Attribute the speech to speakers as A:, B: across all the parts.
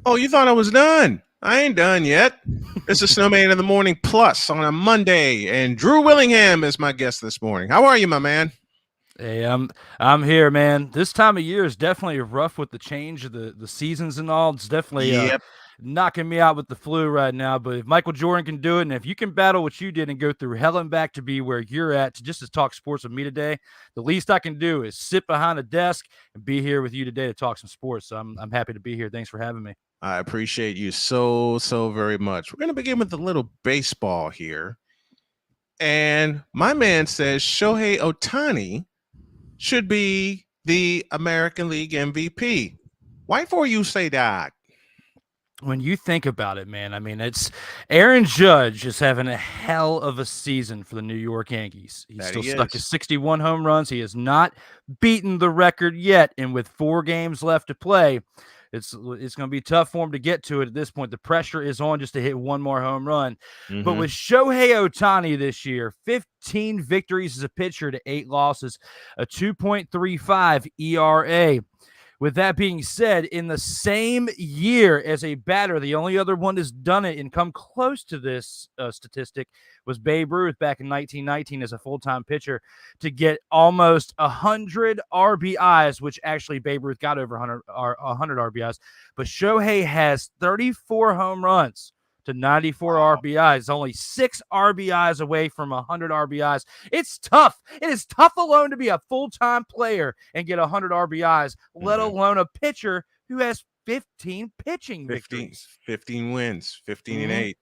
A: Oh, you thought I was done? I ain't done yet. This is Snowman in the Morning Plus on a Monday, and Drew Willingham is my guest this morning. How are you, my man?
B: Hey, I'm here, man. This time of year is definitely rough with the change of the seasons and all. It's definitely
A: Yep.
B: knocking me out with the flu right now. But if Michael Jordan can do it, and if you can battle what you did and go through hell and back to be where you're at, to talk sports with me today, the least I can do is sit behind a desk and be here with you today to talk some sports. So I'm happy to be here. Thanks for having me.
A: I appreciate you so very much. We're going to begin with a little baseball here. And my man says Shohei Ohtani should be the American League MVP. Why for you say that?
B: When you think about it, man, I mean, it's Aaron Judge is having a hell of a season for the New York Yankees. He's still stuck at 61 home runs. He has not beaten the record yet. And with 4 games left to play, it's going to be tough for him to get to it at this point. The pressure is on just to hit one more home run.
A: Mm-hmm.
B: But with Shohei Ohtani this year, 15 victories as a pitcher to 8 losses, a 2.35 ERA. With that being said, in the same year as a batter, the only other one that's done it and come close to this statistic was Babe Ruth back in 1919 as a full-time pitcher to get almost 100 RBIs, which actually Babe Ruth got over 100 RBIs. But Shohei has 34 home runs to 94 RBIs, only 6 RBIs away from 100 RBIs. It's tough. It is tough alone to be a full-time player and get 100 RBIs, let alone a pitcher who has 15 pitching victories.
A: 15 wins, 15 and 8.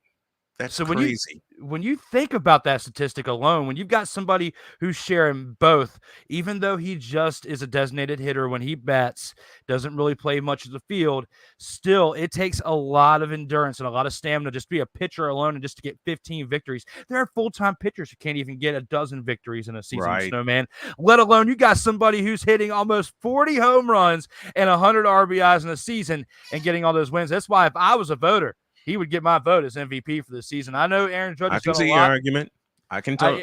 A: That's so crazy.
B: When you think about that statistic alone, when you've got somebody who's sharing both, even though he just is a designated hitter when he bats, doesn't really play much of the field, still it takes a lot of endurance and a lot of stamina just to be a pitcher alone and just to get 15 victories. There are full-time pitchers who can't even get a dozen victories in a season, right. Snowman, let alone you got somebody who's hitting almost 40 home runs and 100 RBIs in a season and getting all those wins. That's why if I was a voter, he would get my vote as MVP for the season. I know Aaron Judge has done a lot.
A: I can see your argument.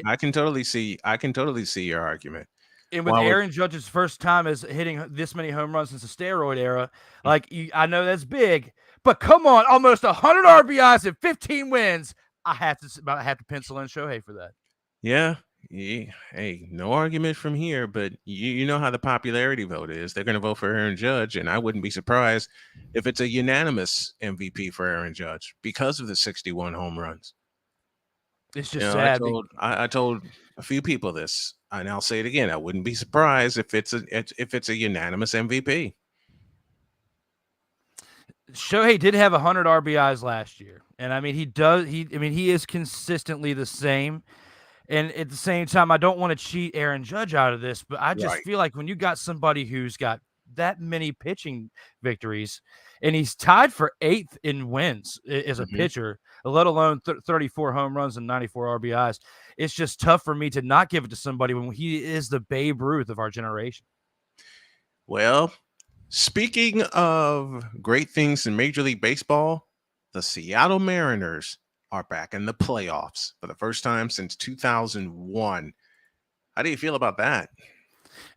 A: I can totally see your argument.
B: And with Aaron Judge's first time as hitting this many home runs since the steroid era, I know that's big, but come on, almost 100 RBIs and 15 wins. I have to pencil in Shohei for that.
A: Yeah. Hey, no argument from here, but you know how the popularity vote is. They're going to vote for Aaron Judge, and I wouldn't be surprised if it's a unanimous MVP for Aaron Judge because of the 61 home runs.
B: It's just sad.
A: I told a few people this, and I'll say it again. I wouldn't be surprised if it's a unanimous MVP.
B: Shohei did have 100 RBIs last year, and I mean he is consistently the same. And at the same time, I don't want to cheat Aaron Judge out of this, but I just feel like when you got somebody who's got that many pitching victories and he's tied for 8th in wins as a pitcher, let alone 34 home runs and 94 RBIs, it's just tough for me to not give it to somebody when he is the Babe Ruth of our generation.
A: Well, speaking of great things in Major League Baseball, the Seattle Mariners are back in the playoffs for the first time since 2001. How do you feel about that?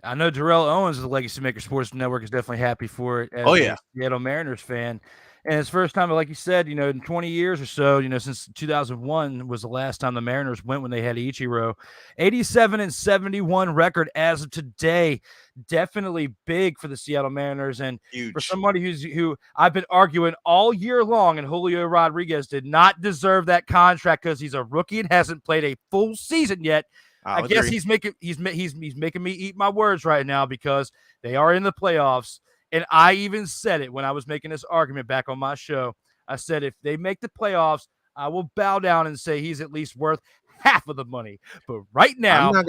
B: I know Darrell Owens of the Legacy Maker Sports Network is definitely happy for it as a Seattle Mariners fan. And it's first time, like you said, in 20 years or so, since 2001 was the last time the Mariners went when they had Ichiro. 87-71 record as of today. Definitely big for the Seattle Mariners. And huge. For somebody who I've been arguing all year long, and Julio Rodriguez did not deserve that contract because he's a rookie and hasn't played a full season yet. I guess he's making me eat my words right now because they are in the playoffs. And I even said it when I was making this argument back on my show. I said, if they make the playoffs, I will bow down and say he's at least worth half of the money. But right now, right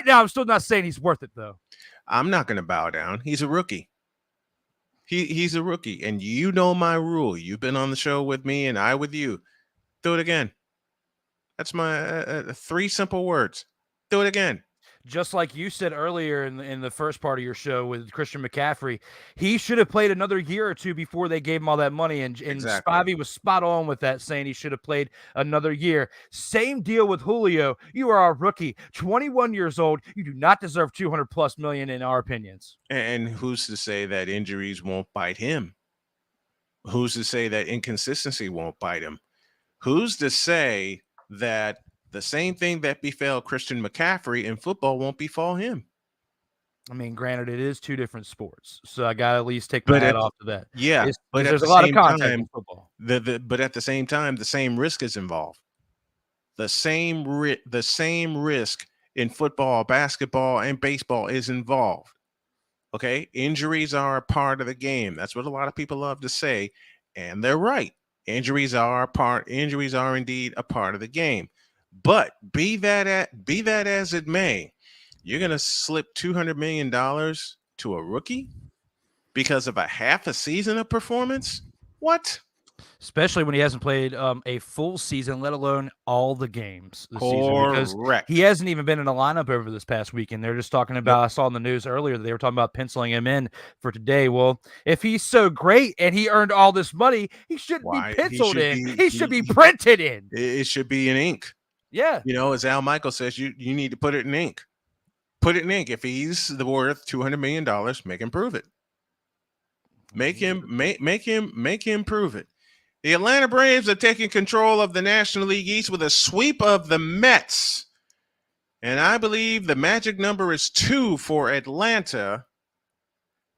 B: now, I'm still not saying he's worth it, though.
A: I'm not going to bow down. He's a rookie. He's a rookie. And you know my rule. You've been on the show with me and I with you. Do it again. That's my 3 simple words. Do it again.
B: Just like you said earlier in the first part of your show with Christian McCaffrey, he should have played another year or two before they gave him all that money. And Spivey was spot on with that, saying he should have played another year. Same deal with Julio. You are a rookie, 21 years old. You do not deserve $200+ million in our opinions.
A: And who's to say that injuries won't bite him? Who's to say that inconsistency won't bite him? Who's to say that the same thing that befell Christian McCaffrey in football won't befall him?
B: I mean, granted, it is two different sports, so I got to at least take my
A: But
B: hat off to that.
A: yeah, but at
B: There's
A: the
B: a lot of
A: same
B: contact
A: time,
B: in football.
A: but at the same time, the same risk is involved. The same risk in football, basketball, and baseball is involved. Okay, injuries are a part of the game. That's what a lot of people love to say, and they're right. Injuries are indeed a part of the game. But be that as it may, you're gonna slip $200 million to a rookie because of a half a season of performance? What?
B: Especially when he hasn't played a full season, let alone all the games this season, because
A: Correct.
B: he hasn't even been in a lineup over this past weekend. They're just talking about, I saw in the news earlier that they were talking about penciling him in for today. Well, if he's so great and he earned all this money, he shouldn't be penciled in. He should be printed in.
A: It should be in ink.
B: Yeah.
A: You know, as Al Michael says, you need to put it in ink. Put it in ink. If he's worth $200 million, make him prove it. Make him prove it. The Atlanta Braves are taking control of the National League East with a sweep of the Mets. And I believe the magic number is 2 for Atlanta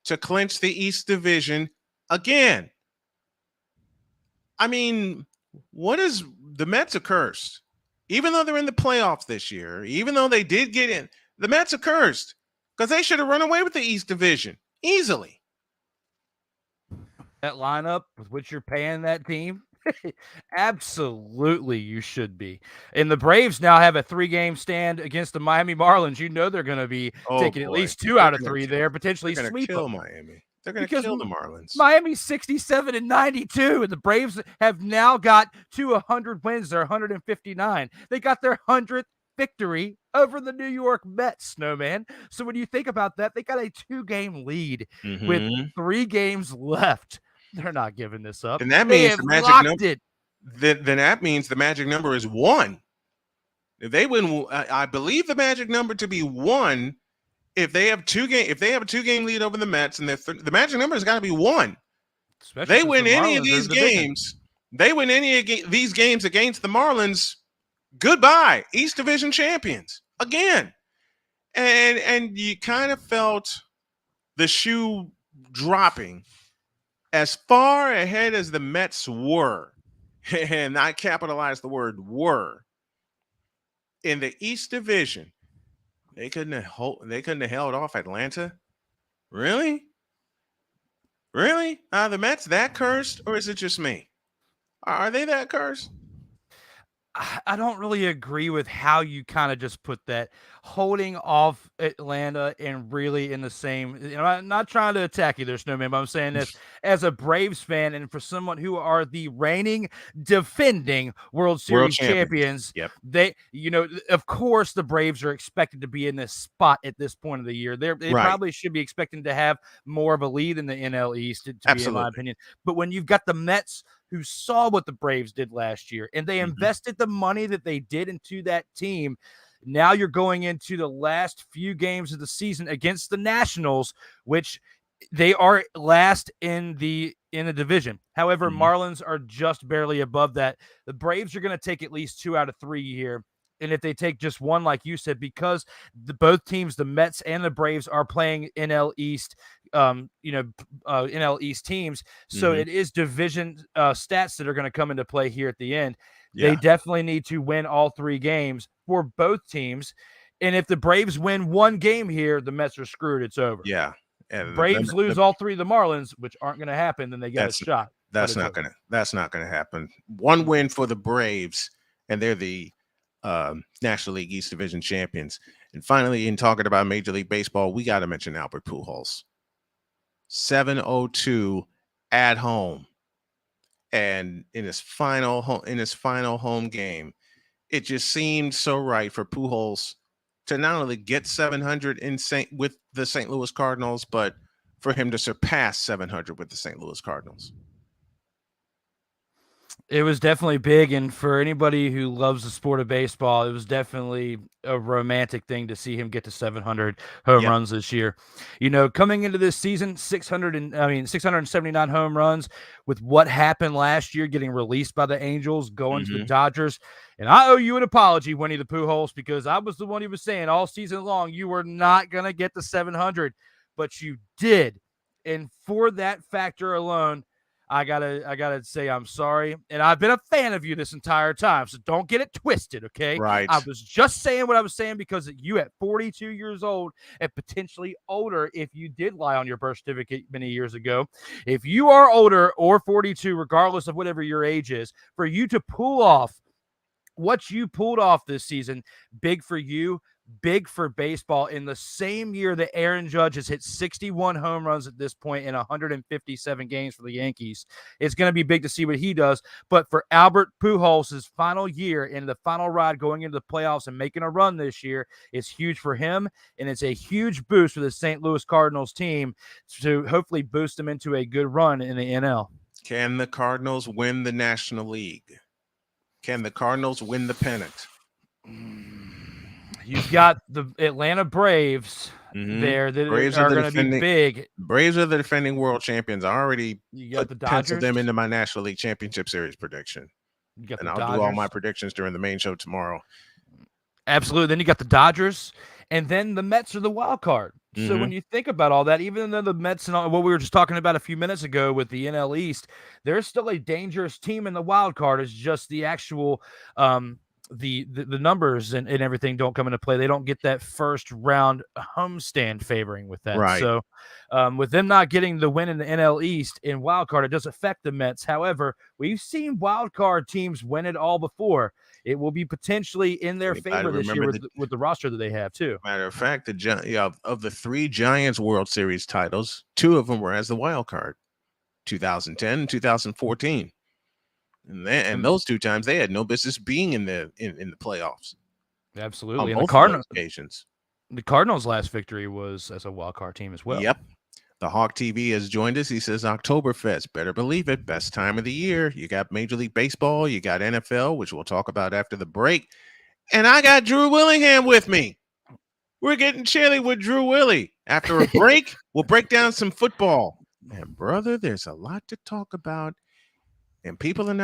A: to clinch the East Division again. I mean, the Mets are cursed. Even though they're in the playoffs this year, even though they did get in, the Mets are cursed because they should have run away with the East Division easily.
B: That lineup with which you're paying that team, absolutely you should be. And the Braves now have a 3-game stand against the Miami Marlins. You know they're going to be taking at least 2 out of 3 there, potentially
A: they're
B: sweep
A: kill
B: them.
A: Miami. They're going to kill the Marlins.
B: Miami's 67-92, and the Braves have now got to 100 wins. They're 159. They got their 100th victory over the New York Mets, Snowman. So when you think about that, they got a 2-game lead with 3 games left. They're not giving this up.
A: And that means the magic number. Then that means the magic number is 1. If they win, I believe the magic number to be 1. If they have a 2-game lead over the Mets, and the magic number has got to be 1. They win any of these games. They win any of these games against the Marlins. Goodbye, East Division champions again. And you kind of felt the shoe dropping. As far ahead as the Mets were, and I capitalize the word "were," in the East Division, they couldn't have held off Atlanta. Really? Are the Mets that cursed, or is it just me? Are they that cursed?
B: I don't really agree with how you kind of just put that, holding off Atlanta and really in the same. I'm not trying to attack you there, Snowman, but I'm saying this as a Braves fan and for someone who are the reigning, defending World Series champions.
A: Yep.
B: They, of course, the Braves are expected to be in this spot at this point of the year. They probably should be expecting to have more of a lead in the NL East, to be in my opinion. But when you've got the Mets, who saw what the Braves did last year, and they invested the money that they did into that team. Now you're going into the last few games of the season against the Nationals, which they are last in the division. However, Marlins are just barely above that. The Braves are going to take at least 2 out of 3 here. And if they take just 1, like you said, because both teams, the Mets and the Braves, are playing NL East, NL East teams, so it is division stats that are going to come into play here at the end. Yeah. They definitely need to win all 3 games for both teams. And if the Braves win 1 game here, the Mets are screwed. It's over.
A: Yeah.
B: Braves lose all 3 of the Marlins, which aren't going to happen. Then they get a shot.
A: That's not going to happen. 1 win for the Braves, and they're the National League East Division champions. And finally, in talking about Major League Baseball, we got to mention Albert Pujols. 702 at home, and in his final home game, it just seemed so right for Pujols to not only get 700 with the St. Louis Cardinals, but for him to surpass 700 with the St. Louis Cardinals.
B: It was definitely big, and for anybody who loves the sport of baseball, it was definitely a romantic thing to see him get to 700 home runs this year. You know, coming into this season, 679 home runs with what happened last year, getting released by the Angels, going to the Dodgers. And I owe you an apology, Winnie the Pujols, because I was the one who was saying all season long you were not going to get to 700, but you did. And for that factor alone, I gotta say I'm sorry, and I've been a fan of you this entire time, so don't get it twisted, okay?
A: Right.
B: I was just saying what I was saying because you at 42 years old and potentially older, if you did lie on your birth certificate many years ago, if you are older or 42, regardless of whatever your age is, for you to pull off what you pulled off this season, big for you, big for baseball. In the same year that Aaron Judge has hit 61 home runs at this point in 157 games for the Yankees, it's going to be big to see what he does. But for Albert Pujols' final year in the final ride going into the playoffs and making a run this year is huge for him, and it's a huge boost for the St. Louis Cardinals team to hopefully boost them into a good run in the NL.
A: Can the Cardinals win the National League? Can the Cardinals win the pennant?
B: You've got the Atlanta Braves there that
A: Braves
B: are going to be big.
A: Braves are the defending world champions. I already
B: penciled
A: them into my National League Championship Series prediction. And I'll do all my predictions during the main show tomorrow.
B: Absolutely. Then you got the Dodgers, and then the Mets are the wild card. So when you think about all that, even though the Mets and all, what we were just talking about a few minutes ago with the NL East, there's still a dangerous team in the wild card. It's just the actual the numbers and everything don't come into play. They don't get that first round homestand favoring with that.
A: Right.
B: So with them not getting the win in the NL East in wild card, it does affect the Mets. However, we've seen wild card teams win it all before. It will be potentially in their favor this year with the roster that they have too.
A: Matter of fact, of the 3 Giants World Series titles, 2 of them were as the wild card, 2010 and 2014. And those 2 times they had no business being in the playoffs.
B: Absolutely.
A: On
B: And the Cardinals' last victory was as a wild card team as well.
A: Yep. The Hawk TV has joined us. He says Oktoberfest. Better believe it. Best time of the year. You got Major League Baseball. You got NFL, which we'll talk about after the break. And I got Drew Willingham with me. We're getting chilly with Drew Willie. After a break, we'll break down some football. And brother, there's a lot to talk about. And people in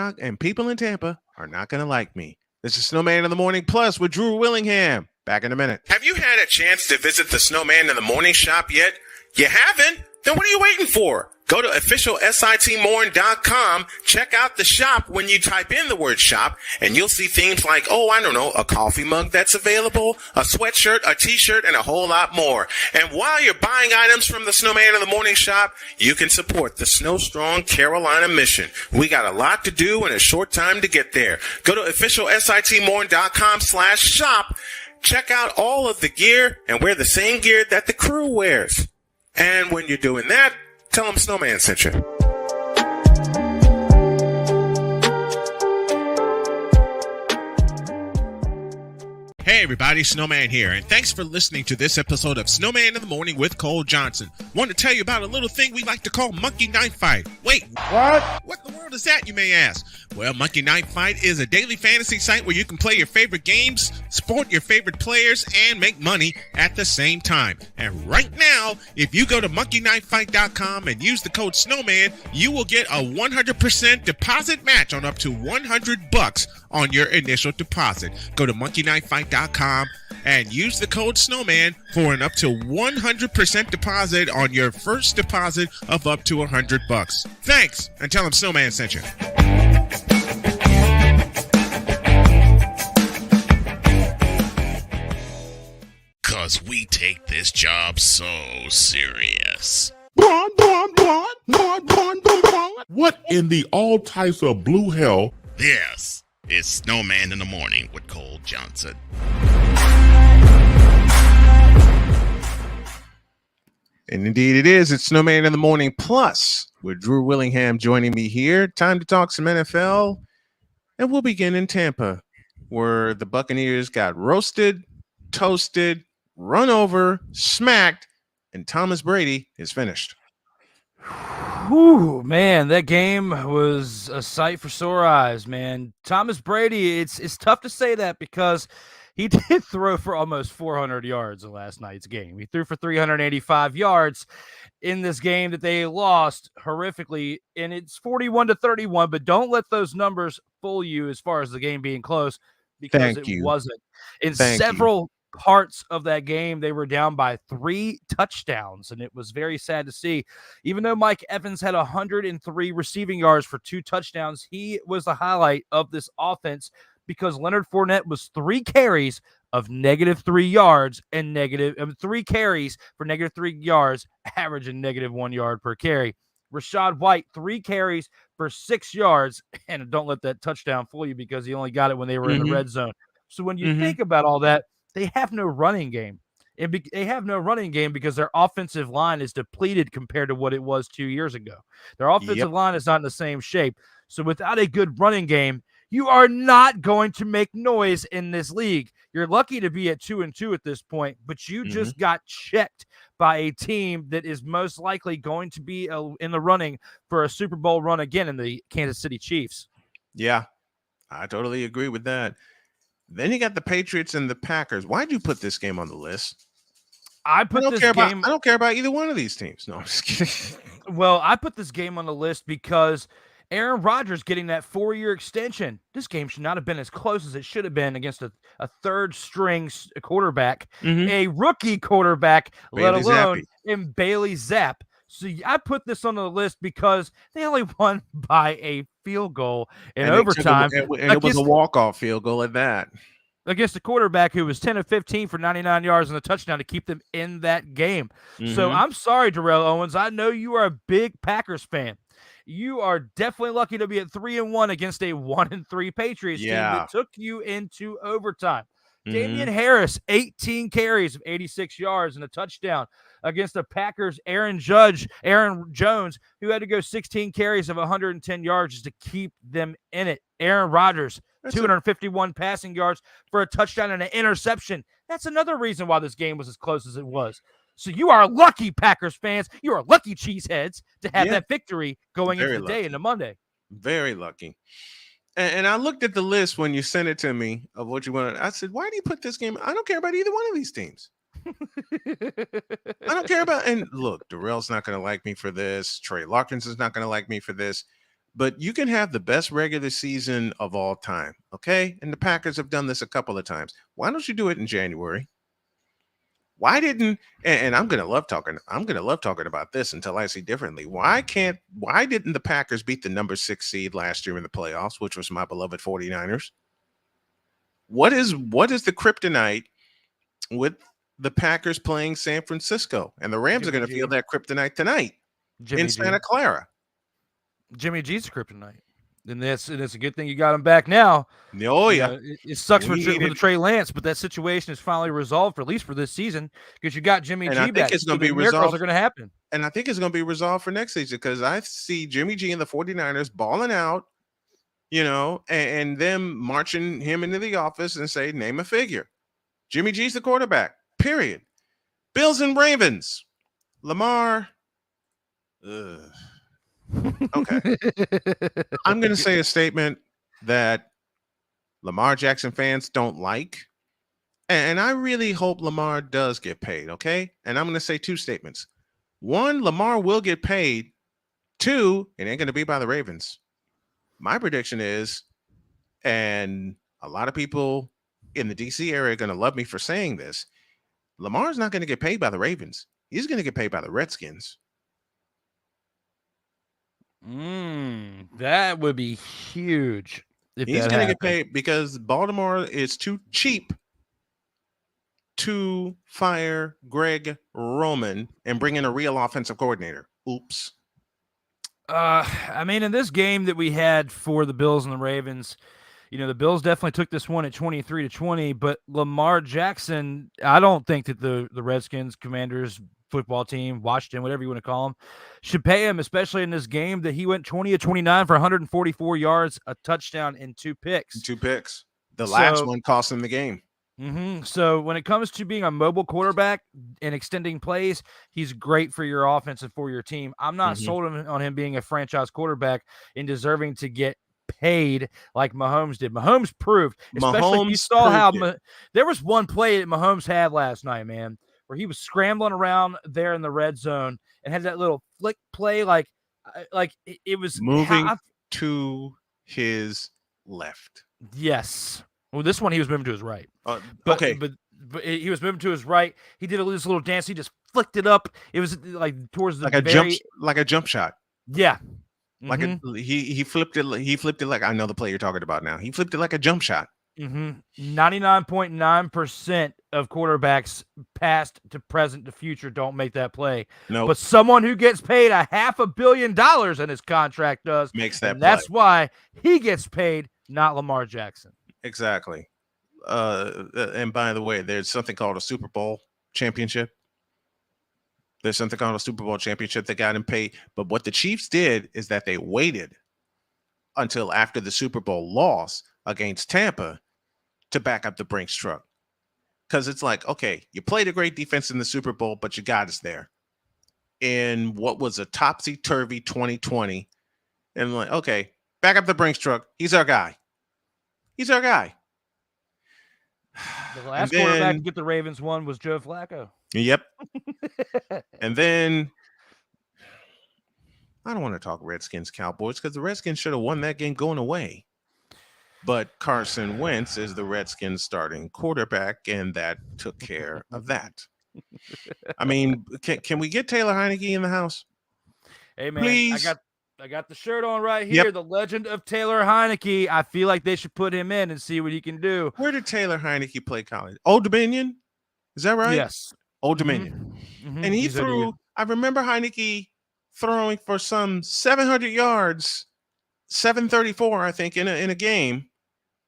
A: Tampa are not going to like me. This is Snowman in the Morning Plus with Drew Willingham. Back in a minute. Have you had a chance to visit the Snowman in the Morning shop yet? You haven't? Then what are you waiting for? Go to officialsitmorn.com, check out the shop when you type in the word shop, and you'll see things like, a coffee mug that's available, a sweatshirt, a t-shirt, and a whole lot more. And while you're buying items from the Snowman in the Morning shop, you can support the Snow Strong Carolina mission. We got a lot to do and a short time to get there. Go to officialsitmorn.com/shop, check out all of the gear, and wear the same gear that the crew wears. And when you're doing that, tell them Snowman sent you. Hey everybody, Snowman here, and thanks for listening to this episode of Snowman in the Morning with Cole Johnson. Want to tell you about a little thing we like to call Monkey Knife Fight. Wait, what in the world is that, you may ask? Well, Monkey Knife Fight is a daily fantasy site where you can play your favorite games, support your favorite players, and make money at the same time. And right now, if you go to monkeyknifefight.com and use the code Snowman, you will get a 100% deposit match on up to $100 on your initial deposit. Go to monkeyknifefight.com and use the code Snowman for an up to 100% deposit on your first deposit of up to $100. Thanks, and tell them Snowman sent you. Cause we take this job so serious.
C: What in the all types of blue hell?
A: Yes, it's Snowman in the Morning with Cole Johnson. And indeed it is. It's Snowman in the Morning Plus with Drew Willingham joining me here. Time to talk some NFL. And we'll begin in Tampa, where the Buccaneers got roasted, toasted, run over, smacked, and Thomas Brady is finished.
B: Whew, man, that game was a sight for sore eyes, man. Thomas Brady, it's tough to say that because he did throw for almost 400 yards in last night's game. He threw for 385 yards in this game that they lost horrifically, and it's 41-31, but don't let those numbers fool you as far as the game being close, because it wasn't. In several parts of that game, they were down by 3 touchdowns, and it was very sad to see. Even though Mike Evans had 103 receiving yards for 2 touchdowns, he was the highlight of this offense because Leonard Fournette was 3 carries of -3 yards and 3 carries for -3 yards, averaging -1 yard per carry. Rachaad White, 3 carries for 6 yards, and don't let that touchdown fool you because he only got it when they were in the red zone. So when you think about all that, they have no running game. They have no running game because their offensive line is depleted compared to what it was 2 years ago. Their offensive line is not in the same shape. So without a good running game, you are not going to make noise in this league. You're lucky to be at 2-2 at this point, but you just got checked by a team that is most likely going to be in the running for a Super Bowl run again in the Kansas City Chiefs.
A: Yeah, I totally agree with that. Then you got the Patriots and the Packers. Why'd you put this game on the list?
B: I don't
A: care about either one of these teams. No, I'm just kidding.
B: Well, I put this game on the list because Aaron Rodgers getting that 4-year extension. This game should not have been as close as it should have been against a third-string quarterback, a rookie quarterback, let alone in Bailey Zappe. So I put this on the list because they only won by a field goal in overtime.
A: It was a walk-off field goal at that.
B: Against a quarterback who was 10 of 15 for 99 yards and a touchdown to keep them in that game. So I'm sorry, Darrell Owens. I know you are a big Packers fan. You are definitely lucky to be at 3-1 against a 1-3 Patriots team that took you into overtime. Damian Harris, 18 carries of 86 yards and a touchdown against the Packers. Aaron Jones, who had to go 16 carries of 110 yards just to keep them in it. Aaron Rodgers, 251 passing yards for a touchdown and an interception. That's another reason why this game was as close as it was. So you are lucky, Packers fans. You are lucky, cheeseheads, to have that victory going into the day into Monday.
A: Very lucky. And I looked at the list when you sent it to me of what you wanted. I said, why do you put this game? I don't care about either one of these teams. I don't care about. And look, Darrell's not going to like me for this. Trey Larkins is not going to like me for this. But you can have the best regular season of all time, okay? And the Packers have done this a couple of times. Why don't you do it in January? Why didn't? And I'm gonna love talking about this until I see differently. Why didn't the Packers beat the number 6 seed last year in the playoffs, which was my beloved 49ers? What is the kryptonite with the Packers playing San Francisco? And the Rams are going to feel that kryptonite tonight in Santa Clara.
B: Jimmy G's kryptonite. And it's a good thing you got him back now.
A: Oh, yeah.
B: It sucks for Trey Lance, but that situation is finally resolved, for at least for this season, because you got Jimmy G back.
A: I think it's going to be resolved.
B: Miracles are going to happen.
A: And I think it's going to be resolved for next season because I see Jimmy G and the 49ers balling out, and them marching him into the office and say, name a figure. Jimmy G's the quarterback, period. Bills and Ravens. Lamar. Okay. I'm going to say a statement that Lamar Jackson fans don't like. And I really hope Lamar does get paid, okay? And I'm going to say 2 statements. 1, Lamar will get paid. 2, it ain't going to be by the Ravens. My prediction is, and a lot of people in the DC area are going to love me for saying this, Lamar's not going to get paid by the Ravens. He's going to get paid by the Redskins.
B: That would be huge.
A: He's going to get paid because Baltimore is too cheap to fire Greg Roman and bring in a real offensive coordinator. Oops.
B: I mean, in this game that we had for the Bills and the Ravens, the Bills definitely took this one at 23-20, but Lamar Jackson, I don't think that the Redskins, Commanders, football team, Washington, whatever you want to call him, should pay him, especially in this game that he went 20-29 for 144 yards, a touchdown, and 2 picks.
A: The last one cost him the game.
B: So when it comes to being a mobile quarterback and extending plays, he's great for your offense and for your team. I'm not sold on him being a franchise quarterback and deserving to get paid like Mahomes did. Mahomes proved, especially if you saw how there was one play that Mahomes had last night, man, where he was scrambling around there in the red zone and had that little flick play, like it was
A: moving to his left.
B: Yes. Well, this one he was moving to his right.
A: But
B: he was moving to his right. He did this little dance. He just flicked it up. It was like towards the
A: like a jump shot.
B: Yeah.
A: Like he flipped it. He flipped it like, I know the play you're talking about now. He flipped it like a jump shot.
B: 99.9% of quarterbacks past to present to future don't make that play.
A: No,
B: but someone who gets paid $500 million in his contract
A: makes that.
B: And that's why he gets paid, not Lamar Jackson.
A: Exactly. And by the way, there's something called a Super Bowl championship. There's something called a Super Bowl championship that got him paid. But what the Chiefs did is that they waited until after the Super Bowl loss against Tampa to back up the Brinks truck. Because it's like, okay, you played a great defense in the Super Bowl, but you got us there in what was a topsy-turvy 2020. And like, okay, back up the Brinks truck. He's our guy. He's our guy.
B: The last quarterback to get the Ravens one was Joe Flacco.
A: Yep. And then I don't want to talk Redskins Cowboys because the Redskins should have won that game going away. But Carson Wentz is the Redskins starting quarterback, and that took care of that. I mean, can we get Taylor Heineke in the house?
B: Hey, man,
A: please?
B: I got the shirt on right here. Yep. The legend of Taylor Heineke. I feel like they should put him in and see what he can do.
A: Where did Taylor Heineke play college? Old Dominion? Is that right?
B: Yes.
A: Old Dominion. And he threw, I remember Heineke throwing for some 700 yards, 734, I think, in a game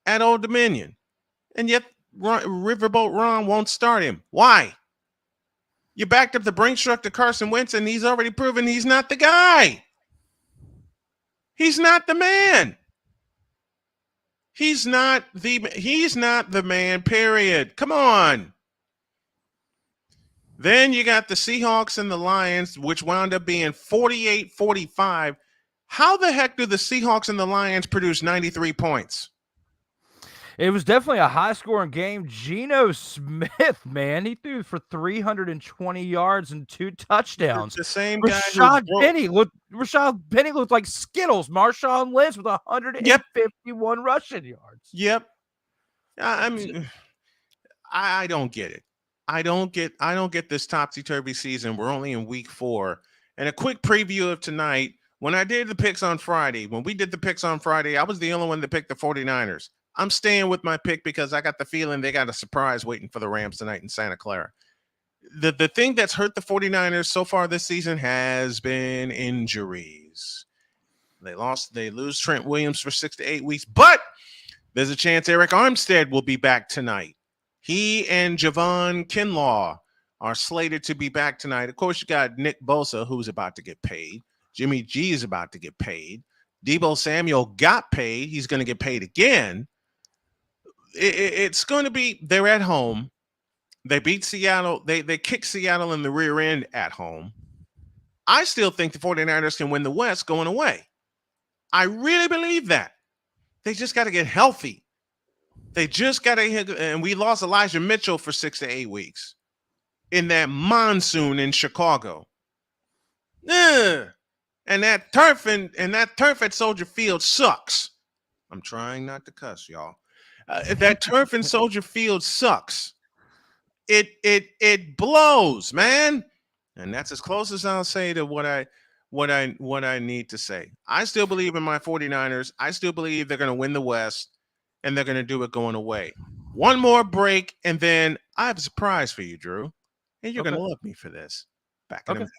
A: at Old Dominion. And yet Riverboat Ron won't start him. Why? You backed up the Brinks truck to Carson Wentz, and he's already proven he's not the guy. He's not the man. He's not the man, period. Come on. Then you got the Seahawks and the Lions, which wound up being 48-45. How the heck do the Seahawks and the Lions produce 93 points?
B: It was definitely a high-scoring game. Geno Smith, man, he threw for 320 yards and 2 touchdowns.
A: The same guy.
B: Rashad Penny looked like Skittles. Marshawn Lynch with 151 rushing yards.
A: Yep. I mean, I don't get it. I don't get this topsy-turvy season. We're only in week 4. And a quick preview of tonight. When I did the picks on Friday, I was the only one that picked the 49ers. I'm staying with my pick because I got the feeling they got a surprise waiting for the Rams tonight in Santa Clara. The thing that's hurt the 49ers so far this season has been injuries. They lose Trent Williams for 6 to 8 weeks, but there's a chance Eric Armstead will be back tonight. He and Javon Kinlaw are slated to be back tonight. Of course, you got Nick Bosa, who's about to get paid. Jimmy G is about to get paid. Deebo Samuel got paid. He's going to get paid again. It's going to be, they're at home. They beat Seattle. They kicked Seattle in the rear end at home. I still think the 49ers can win the West going away. I really believe that. They just got to get healthy. They just got to, and we lost Elijah Mitchell for 6 to 8 weeks in that monsoon in Chicago. And that turf at Soldier Field sucks. I'm trying not to cuss, y'all. That turf in Soldier Field sucks. It blows, man. And that's as close as I'll say to what I need to say. I still believe in my 49ers. I still believe they're going to win the West, and they're going to do it going away. One more break, and then I have a surprise for you, Drew. And you're going to love me for this. Back in a minute.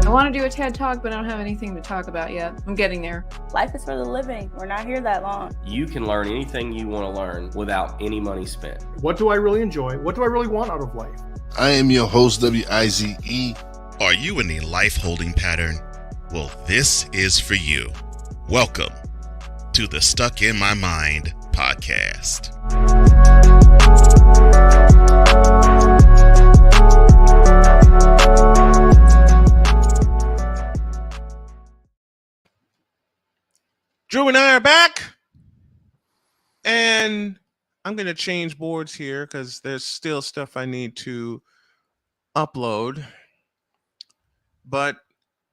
D: I want to do a TED Talk, but I don't have anything to talk about yet. I'm getting there.
E: Life is for the living. We're not here that long.
F: You can learn anything you want to learn without any money spent.
G: What do I really enjoy? What do I really want out of life?
H: I am your host, WIZE.
I: Are you in a life holding pattern? Well, this is for you.
C: Welcome to the Stuck in My Mind podcast.
A: Drew and I are back, and I'm going to change boards here because there's still stuff I need to upload. But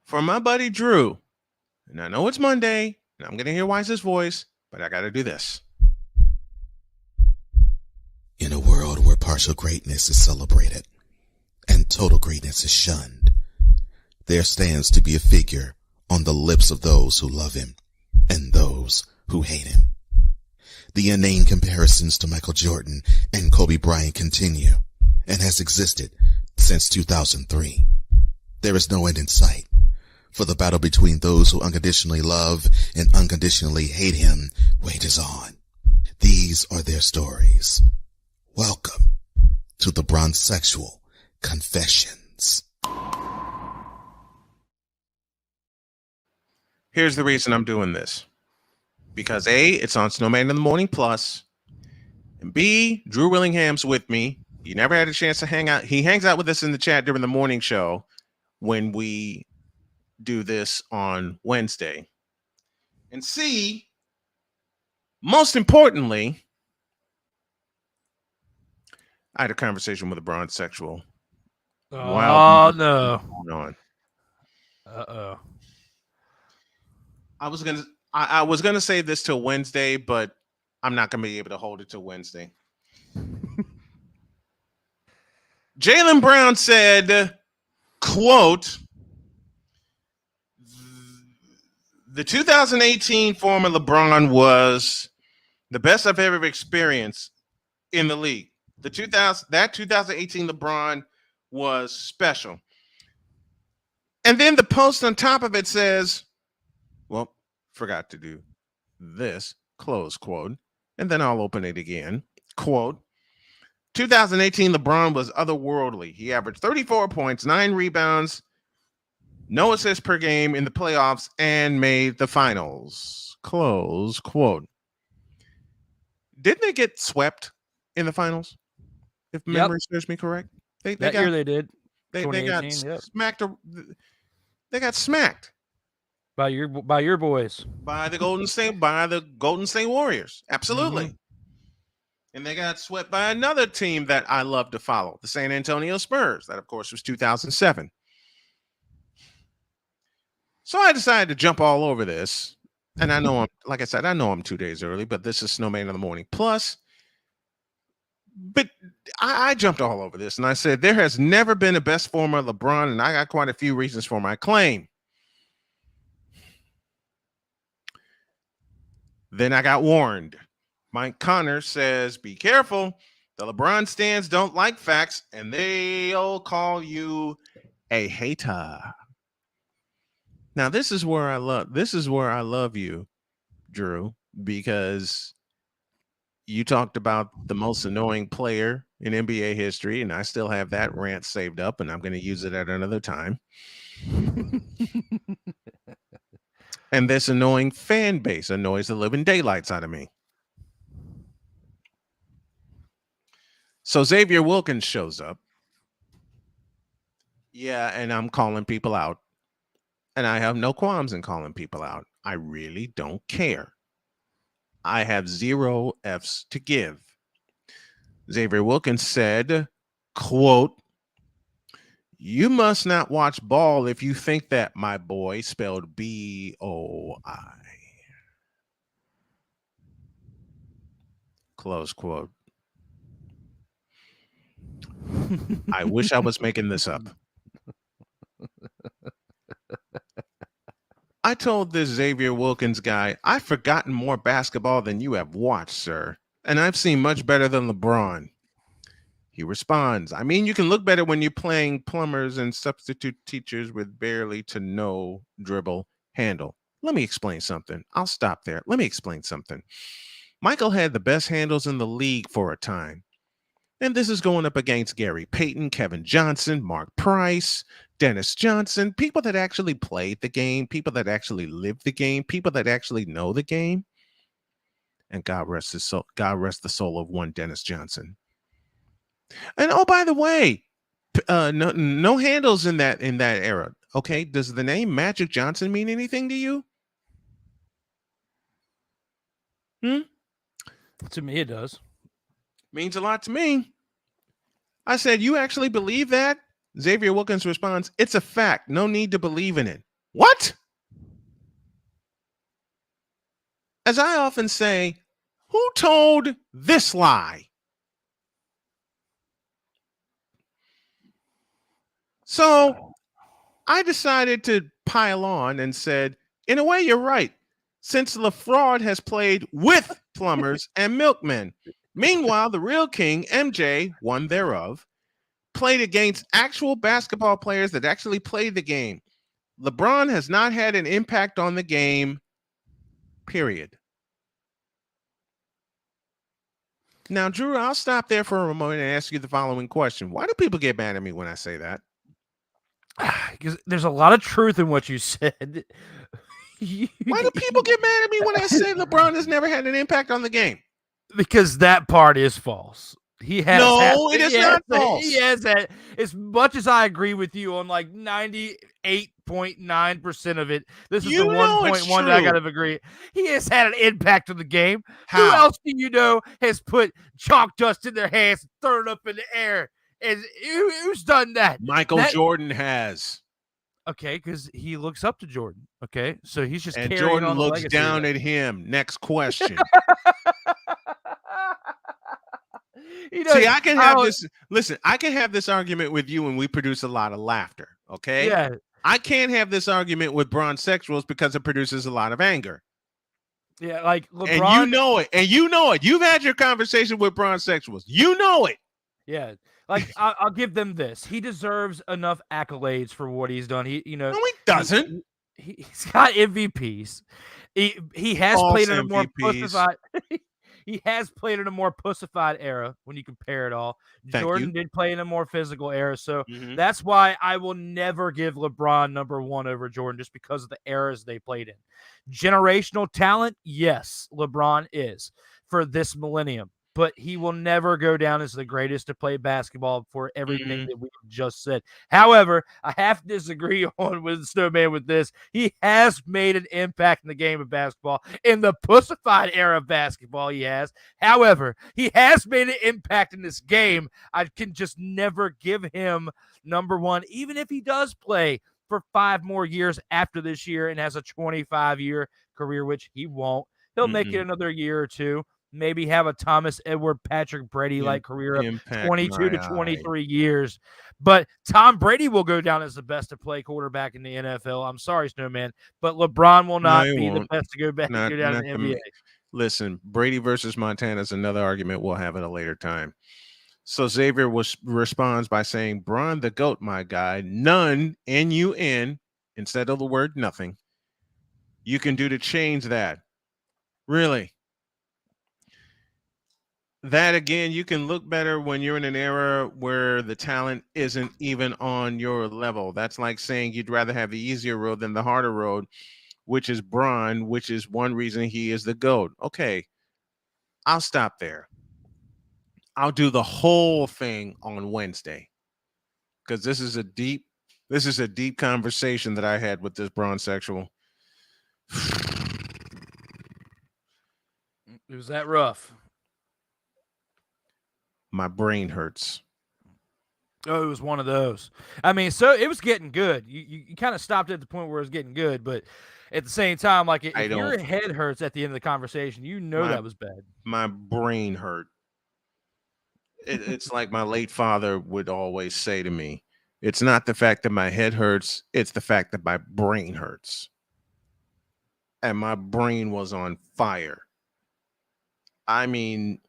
A: for my buddy Drew, and I know it's Monday, and I'm going to hear Wise's voice, but I got to do this.
H: In a world where partial greatness is celebrated and total greatness is shunned, there stands to be a figure on the lips of those who love him and those who hate him. The inane comparisons to Michael Jordan and Kobe Bryant continue and has existed since 2003. There is no end in sight, for the battle between those who unconditionally love and unconditionally hate him wages on. These are their stories. Welcome to the Bronzexual Confessions.
A: Here's the reason I'm doing this. Because A, it's on Snowman in the Morning Plus, and B, Drew Willingham's with me. He never had a chance to hang out. He hangs out with us in the chat during the morning show when we do this on Wednesday. And C, most importantly, I had a conversation with a Bronzexual.
B: Oh, no.
A: Going on.
B: Uh-oh.
A: I was gonna say this till Wednesday, but I'm not gonna be able to hold it till Wednesday. Jaylen Brown said, quote, "The 2018 former LeBron was the best I've ever experienced in the league. That 2018 LeBron was special." And then the post on top of it says, well, forgot to do this, close quote. And then I'll open it again. Quote, 2018 LeBron was otherworldly. He averaged 34 points, 9 rebounds, no assists per game in the playoffs, and made the finals. Close quote. Didn't they get swept in the finals? If memory serves me correct.
B: That year they did.
A: They got smacked. They got smacked.
B: By your boys.
A: By the Golden State Warriors. Absolutely. Mm-hmm. And they got swept by another team that I love to follow, the San Antonio Spurs. That, of course, was 2007. So I decided to jump all over this. And I know I'm 2 days early, but this is Snowman in the Morning Plus. But I jumped all over this, and I said there has never been a best former LeBron, and I got quite a few reasons for my claim. Then I got warned. Mike Connor says, be careful. The LeBron stands don't like facts, and they'll call you a hater. Now, this is where I love you, Drew, because you talked about the most annoying player in NBA history, and I still have that rant saved up, and I'm going to use it at another time. And this annoying fan base annoys the living daylights out of me. So Xavier Wilkins shows up. Yeah, and I'm calling people out. And I have no qualms in calling people out. I really don't care. I have 0 F's to give. Xavier Wilkins said, quote, "You must not watch ball if you think that, my boy," spelled B-O-I. Close quote. I wish I was making this up. I told this Xavier Wilkins guy, "I've forgotten more basketball than you have watched, sir. And I've seen much better than LeBron." He responds, "I mean, you can look better when you're playing plumbers and substitute teachers with barely to no dribble handle. Let me explain something. I'll stop there. Let me explain something. Michael had the best handles in the league for a time. And this is going up against Gary Payton, Kevin Johnson, Mark Price, Dennis Johnson, people that actually played the game, people that actually lived the game, people that actually know the game. And God rest his soul, God rest the soul of one Dennis Johnson. And oh, by the way, no handles in that era. Okay, does the name Magic Johnson mean anything to you?
B: To me, it does.
A: Means a lot to me. I said, you actually believe that? Xavier Wilkins responds, it's a fact. No need to believe in it. What? As I often say, who told this lie? So I decided to pile on and said, in a way, you're right. Since LaFraud has played with plumbers and milkmen. Meanwhile, the real king, MJ, one thereof, played against actual basketball players that actually played the game. LeBron has not had an impact on the game, period. Now, Drew, I'll stop there for a moment and ask you the following question. Why do people get mad at me when I say that?
B: Because there's a lot of truth in what you said.
A: Why do people get mad at me when I say LeBron has never had an impact on the game?
B: Because that part is false. He has
A: it is not false.
B: He has that. As much as I agree with you on like 98.9% of it, this is the 1.1 that I got to agree. He has had an impact on the game.
A: How?
B: Who else do you know has put chalk dust in their hands, thrown it up in the air? And who's done that?
A: Michael Jordan has.
B: Okay, because he looks up to Jordan. Okay, so he's just
A: and
B: carrying
A: Jordan
B: on
A: looks down at him. Next question. See, I can have this. Listen, I can have this argument with you, and we produce a lot of laughter. Okay.
B: Yeah.
A: I can't have this argument with bronsexuals because it produces a lot of anger.
B: Yeah, like LeBron.
A: And you know it. And you know it. You've had your conversation with bronsexuals. You know it.
B: Yeah. Like I'll give them this. He deserves enough accolades for what he's done. No,
A: he doesn't.
B: He's got MVPs. He has played in a more pussified. He has played in a more pussified era when you compare it all. Jordan did play in a more physical era, so that's why I will never give LeBron number one over Jordan, just because of the eras they played in. Generational talent, yes, LeBron is for this millennium. But he will never go down as the greatest to play basketball for everything that we just said. However, I have to disagree with Snowman with this. He has made an impact in the game of basketball. In the pussified era of basketball, he has. However, he has made an impact in this game. I can just never give him number one, even if he does play for 5 more years after this year and has a 25-year career, which he won't. He'll make it another year or two. Maybe have a Thomas Edward Patrick Brady-like career of 22 to 23 years. But Tom Brady will go down as the best to play quarterback in the NFL. I'm sorry, Snowman, but LeBron will not be the best to go back and go down in the NBA.
A: Listen, Brady versus Montana is another argument we'll have at a later time. So Xavier responds by saying, Bron the GOAT, my guy. None, N-U-N, instead of the word nothing, you can do to change that. Really? That, again, you can look better when you're in an era where the talent isn't even on your level. That's like saying you'd rather have the easier road than the harder road, which is Bron, which is one reason he is the GOAT. Okay, I'll stop there. I'll do the whole thing on Wednesday because this is a deep conversation that I had with this bronsexual.
B: It was that rough.
A: My brain hurts.
B: Oh, it was one of those. I mean, so it was getting good. You kind of stopped at the point where it was getting good, but at the same time, like if your head hurts at the end of the conversation, that was bad.
A: My brain hurt. It's like my late father would always say to me, it's not the fact that my head hurts, it's the fact that my brain hurts. And my brain was on fire. I mean,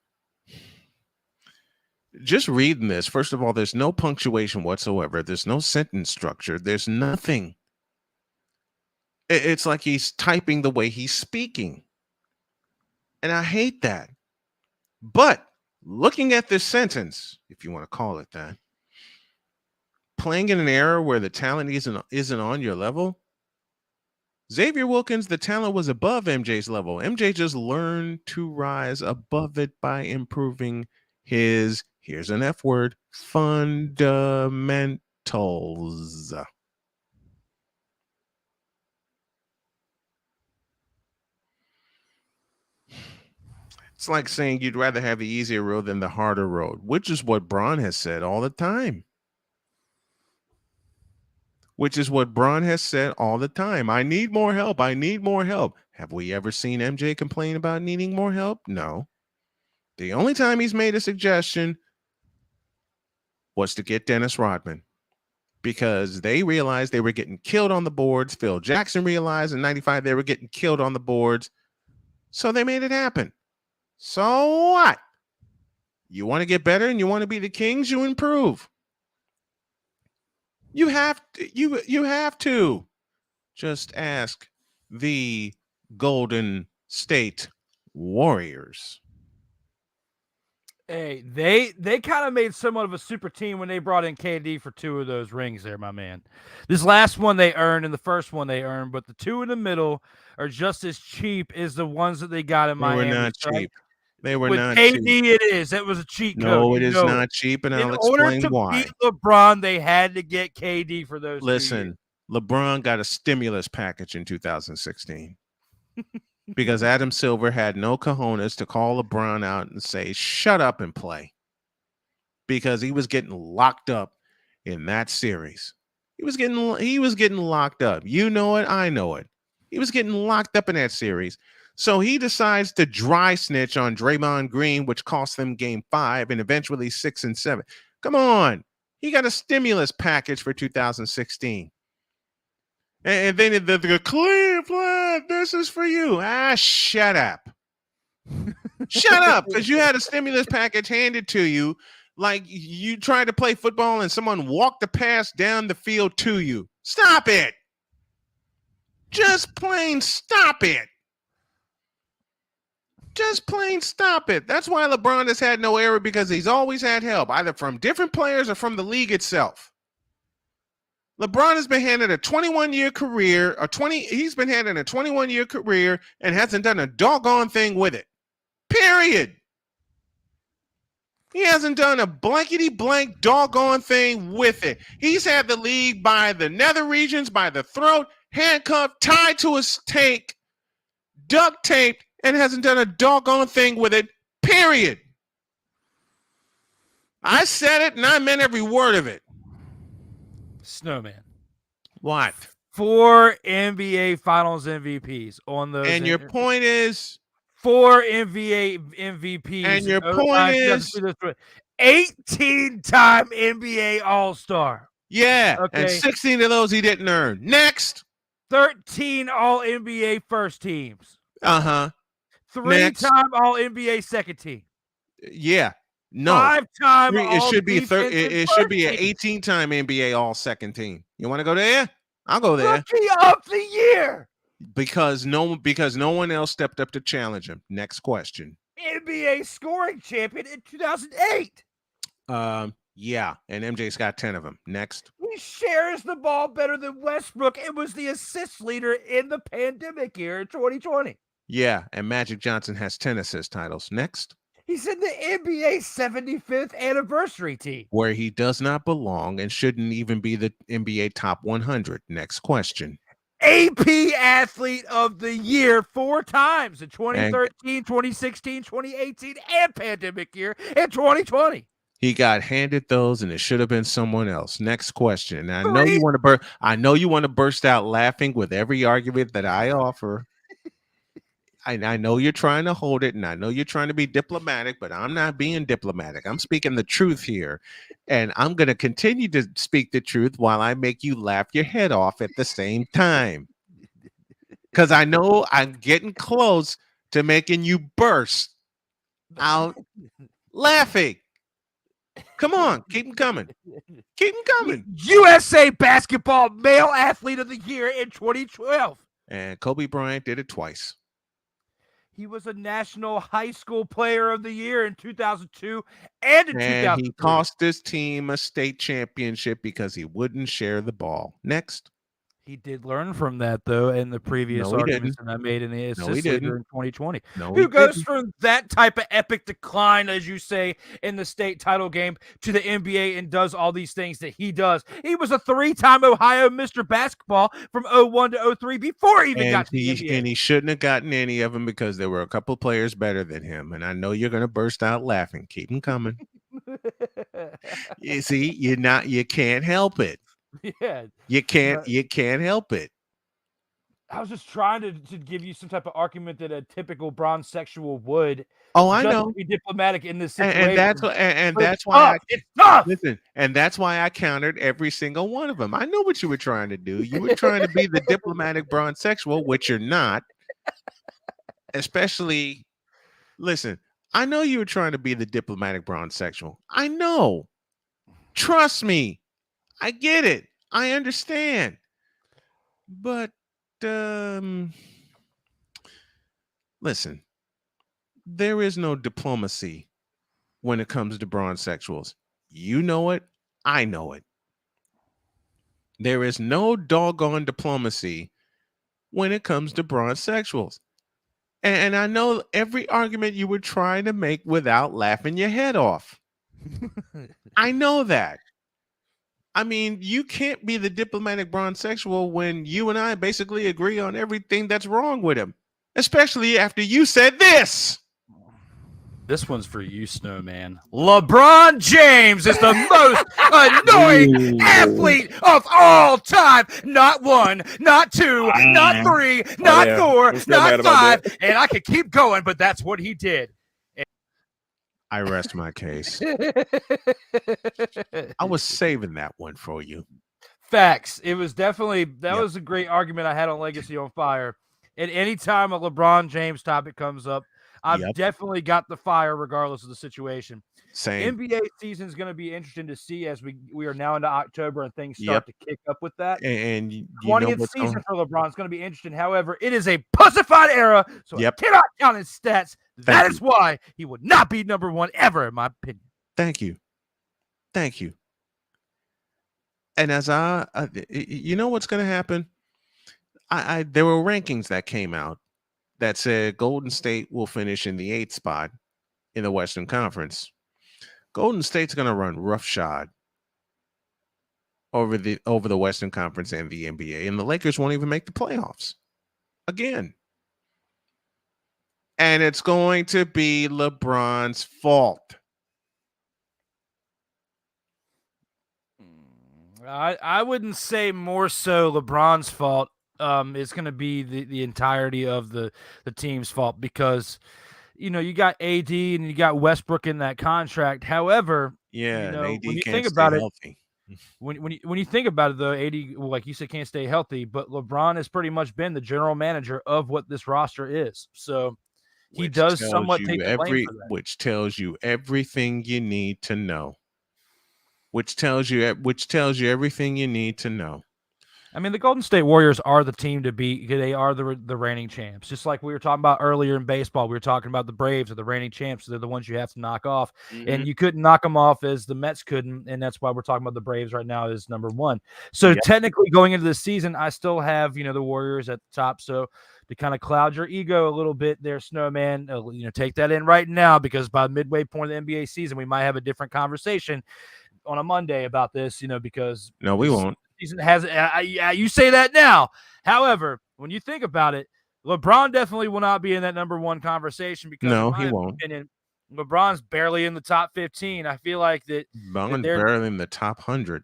A: just reading this, first of all, there's no punctuation whatsoever. There's no sentence structure. There's nothing. It's like he's typing the way he's speaking. And I hate that. But looking at this sentence, if you want to call it that. Playing in an era where the talent isn't on your level. Xavier Wilkins, the talent was above MJ's level. MJ just learned to rise above it by improving his, here's an F word, fundamentals. It's like saying you'd rather have the easier road than the harder road, which is what Braun has said all the time. I need more help. I need more help. Have we ever seen MJ complain about needing more help? No. The only time he's made a suggestion was to get Dennis Rodman, because they realized they were getting killed on the boards. Phil Jackson realized in 95 they were getting killed on the boards. So they made it happen. So what? You want to get better and you want to be the Kings, you improve. You have to. Just ask the Golden State Warriors.
B: Hey, they kind of made somewhat of a super team when they brought in KD for 2 of those rings there, my man. This last one they earned and the first one they earned, but the 2 in the middle are just as cheap as the ones that they got in Miami.
A: They were not cheap. They were
B: With
A: not
B: KD,
A: cheap.
B: it is. That was a cheat code.
A: No, it is not cheap, and I'll explain why.
B: In order to beat LeBron, they had to get KD for those 2 years.
A: Listen, LeBron got a stimulus package in 2016 because Adam Silver had no cojones to call LeBron out and say, shut up and play, because he was getting locked up in that series. He was getting locked up. You know it. I know it. He was getting locked up in that series. So he decides to dry snitch on Draymond Green, which cost them game 5 and eventually 6 and 7. Come on. He got a stimulus package for 2016. And then the Cleveland, this is for you. Shut up. Shut up, because you had a stimulus package handed to you like you tried to play football and someone walked the pass down the field to you. Stop it. Just plain stop it. Just plain stop it. That's why LeBron has had no error, because he's always had help, either from different players or from the league itself. LeBron has been handed a 21-year career, he's been handed a 21-year career and hasn't done a doggone thing with it. Period. He hasn't done a blankety-blank doggone thing with it. He's had the league by the nether regions, by the throat, handcuffed, tied to his tank, duct taped, and hasn't done a doggone thing with it, period. I said it, and I meant every word of it.
B: Snowman.
A: What?
B: 4 NBA Finals MVPs on those.
A: And your point is?
B: 4 NBA MVPs.
A: And your point is?
B: 18-time NBA All-Star.
A: Yeah,
B: okay.
A: And 16 of those he didn't earn. Next.
B: 13 All-NBA first teams.
A: Uh-huh.
B: 3-time All-NBA second team.
A: Yeah. No.
B: 5-time
A: it should be it should be an
B: team.
A: 18-time NBA All-Second team. You want to go there? I'll go there.
B: Rookie of the year.
A: Because no one else stepped up to challenge him. Next question.
B: NBA scoring champion in 2008.
A: Yeah, and MJ's got 10 of them. Next.
B: He shares the ball better than Westbrook and was the assist leader in the pandemic year in 2020.
A: Yeah, and Magic Johnson has 10 assist titles. Next.
B: He's in the NBA 75th anniversary team,
A: where he does not belong and shouldn't even be the NBA top 100. Next question.
B: AP Athlete of the Year 4 times in 2013, 2016, 2018, and pandemic year in 2020.
A: He got handed those, and it should have been someone else. Next question. Now, I know you want to burst out laughing with every argument that I offer. I know you're trying to hold it, and I know you're trying to be diplomatic, but I'm not being diplomatic. I'm speaking the truth here, and I'm going to continue to speak the truth while I make you laugh your head off at the same time, because I know I'm getting close to making you burst out laughing. Come on, keep them coming. Keep them coming.
B: USA Basketball Male Athlete of the Year in 2012.
A: And Kobe Bryant did it twice.
B: He was a National High School Player of the Year in 2002 and in 2003.
A: He cost his team a state championship because he wouldn't share the ball. Next.
B: He did learn from that, though, in the previous arguments that I made in the assist leader in 2020. Who goes from that type of epic decline, as you say, in the state title game to the NBA and does all these things that he does? He was a 3-time Ohio Mr. Basketball from 01 to 03 before he even got to the NBA.
A: And he shouldn't have gotten any of them because there were a couple players better than him. And I know you're going to burst out laughing. Keep them coming. You see, you can't help it.
B: Yeah,
A: you can't help it.
B: I was just trying to give you some type of argument that a typical bronze sexual would.
A: Oh, I know.
B: Be diplomatic in this situation,
A: and that's why it's tough. Listen, and that's why I countered every single one of them. I know what you were trying to do. You were trying to be the diplomatic bronze sexual, which you're not. Especially, listen. I know you were trying to be the diplomatic bronze sexual. I know. Trust me. I get it. I understand. But listen, there is no diplomacy when it comes to bronze sexuals. You know it. I know it. There is no doggone diplomacy when it comes to bronze sexuals. And I know every argument you were trying to make without laughing your head off. I know that. I mean, you can't be the diplomatic bronze sexual when you and I basically agree on everything that's wrong with him, especially after you said this.
B: This one's for you, Snowman. LeBron James is the most annoying athlete of all time. Not one, not two, not three, not four, not five. And I could keep going, but that's what he did.
A: I rest my case. I was saving that one for you.
B: Facts. It was definitely, that was a great argument I had on Legacy on Fire. And anytime a LeBron James topic comes up, I've definitely got the fire regardless of the situation.
A: Same.
B: NBA season is going to be interesting to see as we are now into October and things start to kick up with that.
A: And
B: 20th season for LeBron is going to be interesting. However, it is a pussified era, so I cannot count his stats. That is why he would not be number one ever, in my opinion.
A: Thank you. And as you know what's going to happen? There were rankings that came out that said Golden State will finish in the 8th spot in the Western Conference. Golden State's going to run roughshod over the Western Conference and the NBA, and the Lakers won't even make the playoffs again. And it's going to be LeBron's fault.
B: I wouldn't say more so LeBron's fault. It's going to be the entirety of the team's fault because, you know, you got AD and you got Westbrook in that contract. However,
A: AD
B: when you
A: can't
B: think about
A: stay
B: it,
A: healthy.
B: When you think about it, though, AD, like you said, can't stay healthy, but LeBron has pretty much been the general manager of what this roster is. So he does somewhat take the blame for that.
A: Which tells you everything you need to know. Which tells you everything you need to know.
B: I mean, the Golden State Warriors are the team to beat. They are the reigning champs. Just like we were talking about earlier in baseball, we were talking about the Braves are the reigning champs. They're the ones you have to knock off. Mm-hmm. And you couldn't knock them off as the Mets couldn't. And that's why we're talking about the Braves right now as number one. So technically going into the season, I still have, the Warriors at the top. So to kind of cloud your ego a little bit there, Snowman, take that in right now, because by the midway point of the NBA season, we might have a different conversation on a Monday about this, because
A: no, we won't.
B: Season has you say that now. However, when you think about it, LeBron definitely will not be in that number one conversation because
A: he won't.
B: LeBron's barely in the top 15. I feel like that
A: LeBron's barely in the top 100.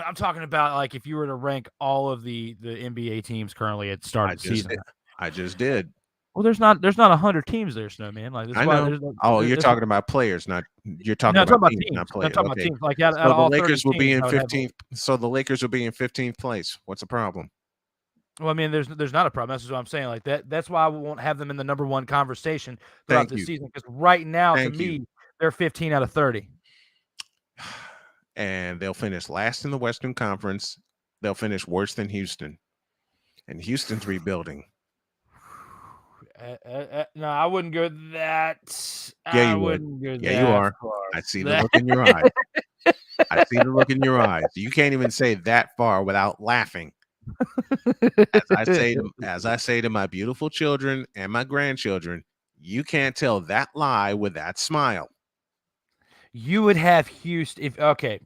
B: I'm talking about like if you were to rank all of the NBA teams currently at the start of the season.
A: I just did.
B: Well, there's not 100 teams there, Snowman. Like
A: I know. You're talking about players, not you're talking about teams, not players.
B: I'm talking about teams. Like out
A: so
B: of all
A: the Lakers will be in
B: 15th.
A: So the Lakers will be in 15th place. What's the problem?
B: Well, I mean, there's not a problem. That's what I'm saying. Like that. That's why we won't have them in the number one conversation throughout the season. Because right now, to me, they're 15 out of 30.
A: And they'll finish last in the Western Conference. They'll finish worse than Houston, and Houston's rebuilding.
B: No, I wouldn't go that.
A: Yeah, you
B: I
A: would.
B: wouldn't go
A: Yeah,
B: that
A: you are.
B: far.
A: I see the look in your eyes. I see the look in your eyes. You can't even say that far without laughing. As I say to my beautiful children and my grandchildren, you can't tell that lie with that smile.
B: You would have Houston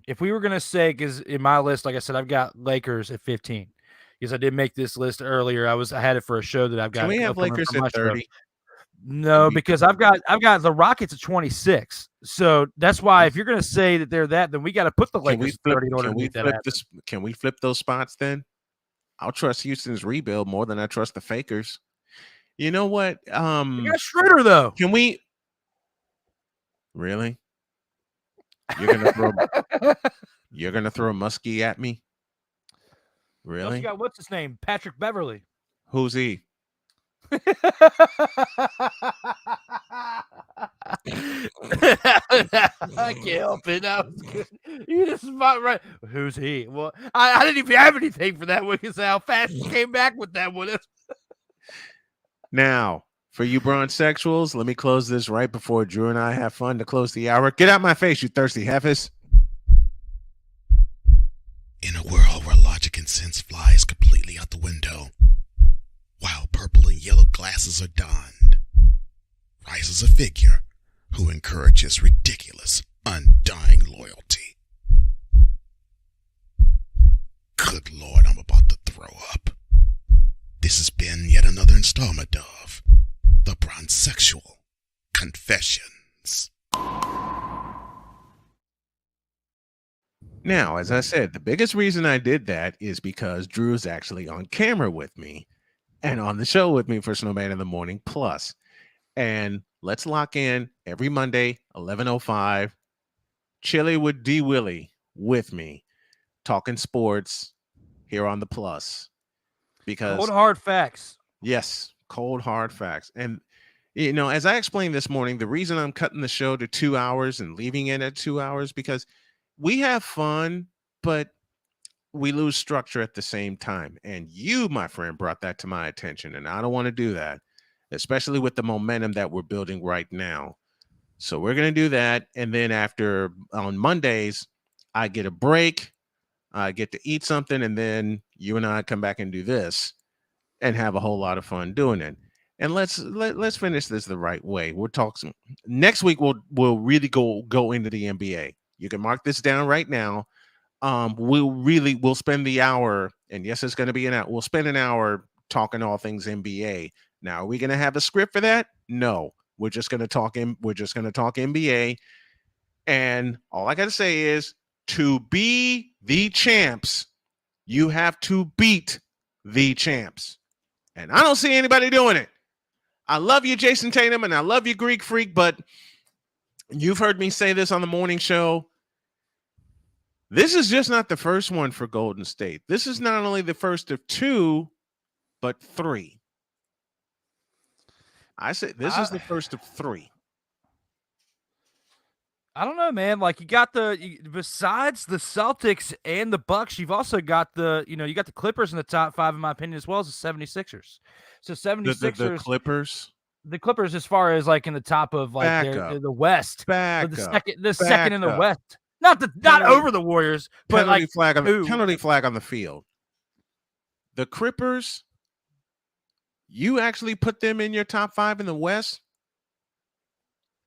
B: if we were gonna say, because in my list, like I said, I've got Lakers at 15. Because I did make this list earlier. I had it for a show that I've got.
A: Can we have Lakers at 30?
B: No, because I've got the Rockets at 26. So that's why if you're gonna say that they're that, then we got to put the Lakers at 30 in order to make that happen.
A: Can we flip those spots then? I'll trust Houston's rebuild more than I trust the Fakers. You know what?
B: You got Schroeder though.
A: Can we really? You're gonna throw Muskie at me? Really?
B: You got what's his name? Patrick Beverly.
A: Who's he?
B: I can't help it. That was good. You just spot right. Who's he? Well, I didn't even have anything for that one because how fast you came back with that one.
A: Now, for you bronzexuals, let me close this right before Drew and I have fun to close the hour. Get out my face, you thirsty heifers.
H: In a world where logic and sense flies completely out the window, while purple and yellow glasses are donned, rises a figure who encourages ridiculous, undying loyalty. Good Lord, I'm about to throw up. This has been yet another installment of The Bronzexual Confessions.
A: Now, as I said, the biggest reason I did that is because Drew's actually on camera with me and on the show with me for Snowman in the Morning Plus. And let's lock in every Monday, 11:05, Chili with D. Willie with me, talking sports here on the Plus. Because
B: cold hard facts.
A: Yes, cold hard facts. And you know, as I explained this morning, the reason I'm cutting the show to 2 hours and leaving it at 2 hours because we have fun, but we lose structure at the same time. And you, my friend, brought that to my attention. And I don't want to do that, especially with the momentum that we're building right now. So we're going to do that. And then on Mondays, I get a break. I get to eat something. And then you and I come back and do this and have a whole lot of fun doing it. And let's finish this the right way. We'll talk next week. We'll really go into the NBA. You can mark this down right now. We'll spend the hour, and yes, it's going to be an hour. We'll spend an hour talking all things NBA. Now, are we going to have a script for that? No, we're just going to talk NBA. And all I got to say is, to be the champs, you have to beat the champs. And I don't see anybody doing it. I love you, Jason Tatum, and I love you, Greek Freak, but you've heard me say this on the morning show. This is just not the first one for Golden State. This is not only the first of two, but three. I said this is the first of three.
B: I don't know, man. Like besides the Celtics and the Bucs, you've also got you got the Clippers in the top 5, in my opinion, as well as the 76ers. So 76ers,
A: the Clippers.
B: The Clippers, as far as like in the top of like the West, the second in the West. Not over the Warriors, but
A: penalty flag on the field. The Clippers, you actually put them in your top 5 in the West?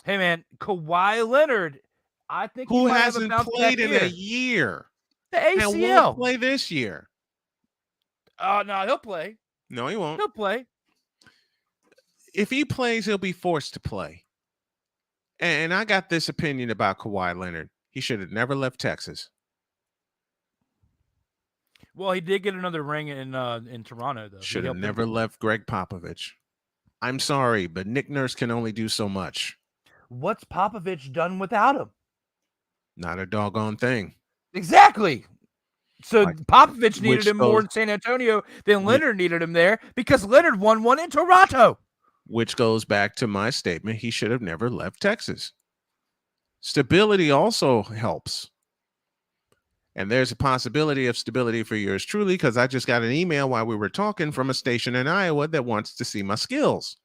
B: Hey man, Kawhi Leonard, I think
A: who hasn't played in a year.
B: The ACL
A: and won't play this year.
B: No, he'll play.
A: No, he won't.
B: He'll play.
A: If he plays, he'll be forced to play. And I got this opinion about Kawhi Leonard. He should have never left Texas.
B: Well, he did get another ring in Toronto, though.
A: Should have never left Greg Popovich. I'm sorry, but Nick Nurse can only do so much.
B: What's Popovich done without him?
A: Not a doggone thing.
B: Exactly. So Popovich needed him more in San Antonio than Leonard needed him there because Leonard won one in Toronto.
A: Which goes back to my statement. He should have never left Texas. Stability also helps. And there's a possibility of stability for yours truly because I just got an email while we were talking from a station in Iowa that wants to see my skills.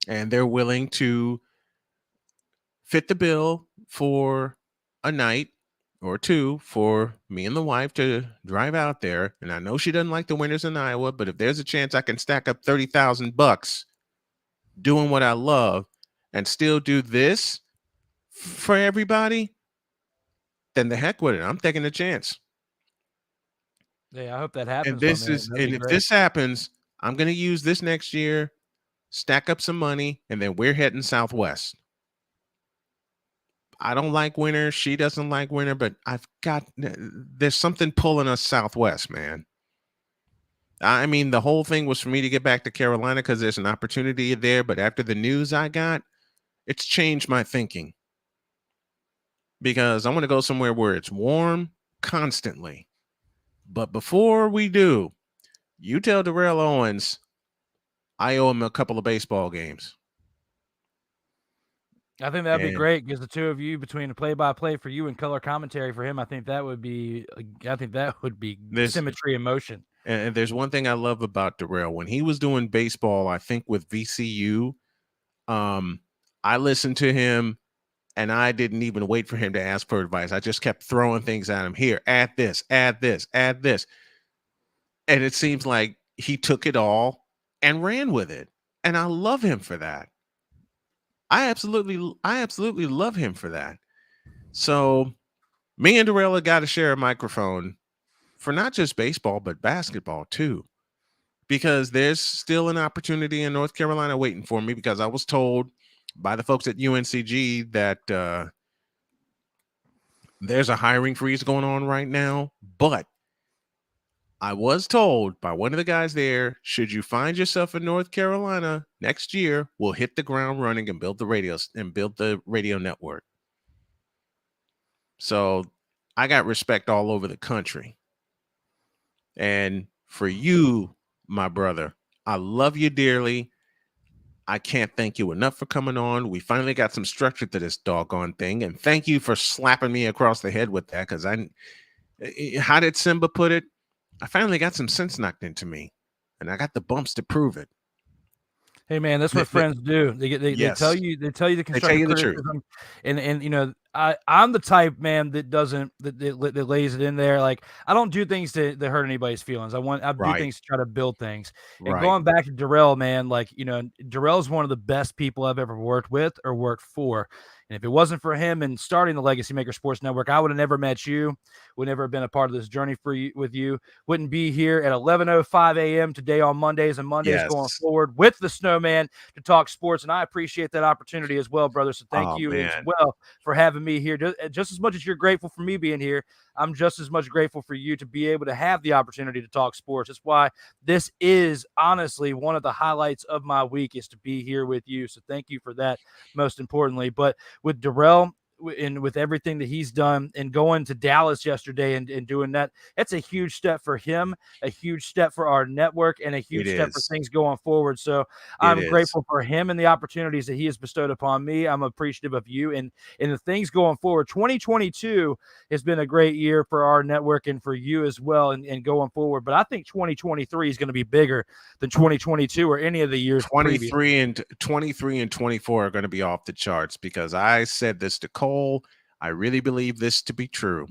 A: and they're willing to fit the bill for a night or two for me and the wife to drive out there. And I know she doesn't like the winters in Iowa, but if there's a chance I can stack up $30,000 doing what I love and still do this for everybody, then the heck with it. I'm taking a chance.
B: Yeah, I hope that happens.
A: And if this happens, I'm going to use this next year, stack up some money, and then we're heading southwest. I don't like winter. She doesn't like winter, but there's something pulling us southwest, man. I mean, the whole thing was for me to get back to Carolina because there's an opportunity there. But after the news I got, it's changed my thinking because I want to go somewhere where it's warm constantly. But before we do, you tell Darrell Owens I owe him a couple of baseball games.
B: I think that'd be great because the two of you, between the play-by-play for you and color commentary for him, I think that would be symmetry in motion.
A: And there's one thing I love about Darrell. When he was doing baseball, I think with VCU, I listened to him and I didn't even wait for him to ask for advice. I just kept throwing things at him. Here, add this, add this, add this. And it seems like he took it all and ran with it. And I love him for that. I absolutely love him for that. So me and Darrell got to share a microphone for not just baseball, but basketball too, because there's still an opportunity in North Carolina waiting for me, because I was told by the folks at UNCG that there's a hiring freeze going on right now. But I was told by one of the guys there, should you find yourself in North Carolina next year, we'll hit the ground running and build the radio network. So I got respect all over the country. And for you, my brother, I love you dearly. I can't thank you enough for coming on. We finally got some structure to this doggone thing. And thank you for slapping me across the head with that, because how did Simba put it? I finally got some sense knocked into me, and I got the bumps to prove it.
B: Hey man, that's what friends do. They tell you the constructive criticism, and you know, I'm the type, man, that lays it in there. Like, I don't do things to hurt anybody's feelings. I do things to try to build things. And going back to Darrell, man, like, you know, Darrell's one of the best people I've ever worked with or worked for. And if it wasn't for him and starting the Legacy Maker Sports Network, I would have never met you, would never have been a part of this journey with you, wouldn't be here at 11:05 a.m. today on Mondays going forward with the Snowman to talk sports. And I appreciate that opportunity as well, brother. So thank you as well for having me here. Just as much as you're grateful for me being here, I'm just as much grateful for you to be able to have the opportunity to talk sports. That's why this is honestly one of the highlights of my week, is to be here with you. So thank you for that, most importantly. But with Darrell, and with everything that he's done and going to Dallas yesterday and doing that, it's a huge step for him, a huge step for our network, and a huge step for things going forward. So I'm grateful for him and the opportunities that he has bestowed upon me. I'm appreciative of you and the things going forward. 2022 has been a great year for our network and for you as well, and going forward. But I think 2023 is going to be bigger than 2022 or any of the years.
A: 23 and 24 are going to be off the charts, because I said this to Cole. I really believe this to be true.